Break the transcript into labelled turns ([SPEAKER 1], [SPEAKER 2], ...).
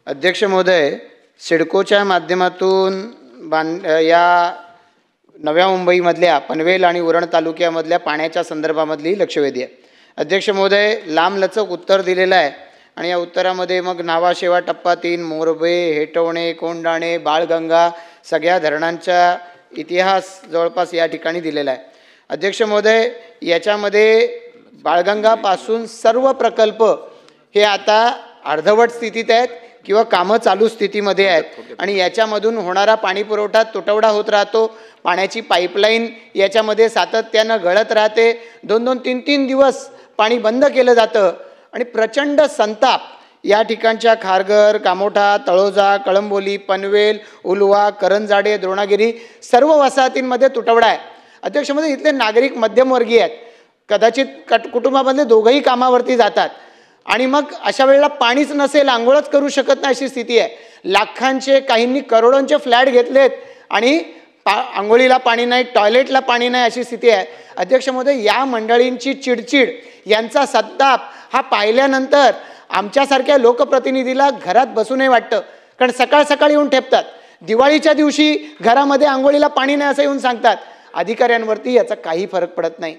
[SPEAKER 1] अध्यक्ष महोदय, सिडकोच्या माध्यमातून या नव्या मुंबईमधल्या पनवेल आणि उरण तालुक्यामधल्या पाण्याच्या संदर्भामधली लक्षवेधी आहे. अध्यक्ष महोदय, लांबलचक उत्तर दिलेलं आहे आणि या उत्तरामध्ये मग नावाशेवा टप्पा 3, मोरबे, हेटवणे, कोंडाणे, बाळगंगा सगळ्या धरणांचा इतिहास जवळपास या ठिकाणी दिलेला आहे. अध्यक्ष महोदय, याच्यामध्ये बाळगंगापासून सर्व प्रकल्प हे आता अर्धवट स्थितीत आहेत किंवा कामं चालू स्थितीमध्ये आहेत आणि याच्यामधून होणारा पाणी पुरवठा तुटवडा होत राहतो. पाण्याची पाईपलाईन याच्यामध्ये सातत्यानं गळत राहते. 2-2, 3-3 दिवस पाणी बंद केलं जातं आणि प्रचंड संताप या ठिकाणच्या खारघर, कामोठा, तळोजा, कळंबोली, पनवेल, उलवा, करंजाडे, द्रोणागिरी सर्व वसाहतींमध्ये तुटवडा आहे. अध्यक्ष महोदय, इथले नागरिक मध्यमवर्गीय आहेत. कदाचित कुटुंबामधले दोघंही कामावरती जातात आणि मग अशा वेळेला पाणीच नसेल, आंघोळच करू शकत नाही अशी स्थिती आहे. लाखांचे, काहींनी करोडोंचे फ्लॅट घेतलेत आणि आंघोळीला पाणी नाही, टॉयलेटला पाणी नाही अशी स्थिती आहे. अध्यक्ष महोदय, या मंडळींची चिडचिड, यांचा संताप हा पाहिल्यानंतर आमच्यासारख्या लोकप्रतिनिधीला घरात बसूनही वाटतं. कारण सकाळ सकाळी येऊन ठेपतात. दिवाळीच्या दिवशी घरामध्ये आंघोळीला पाणी नाही असं येऊन सांगतात. अधिकाऱ्यांवरती याचा काही फरक पडत नाही.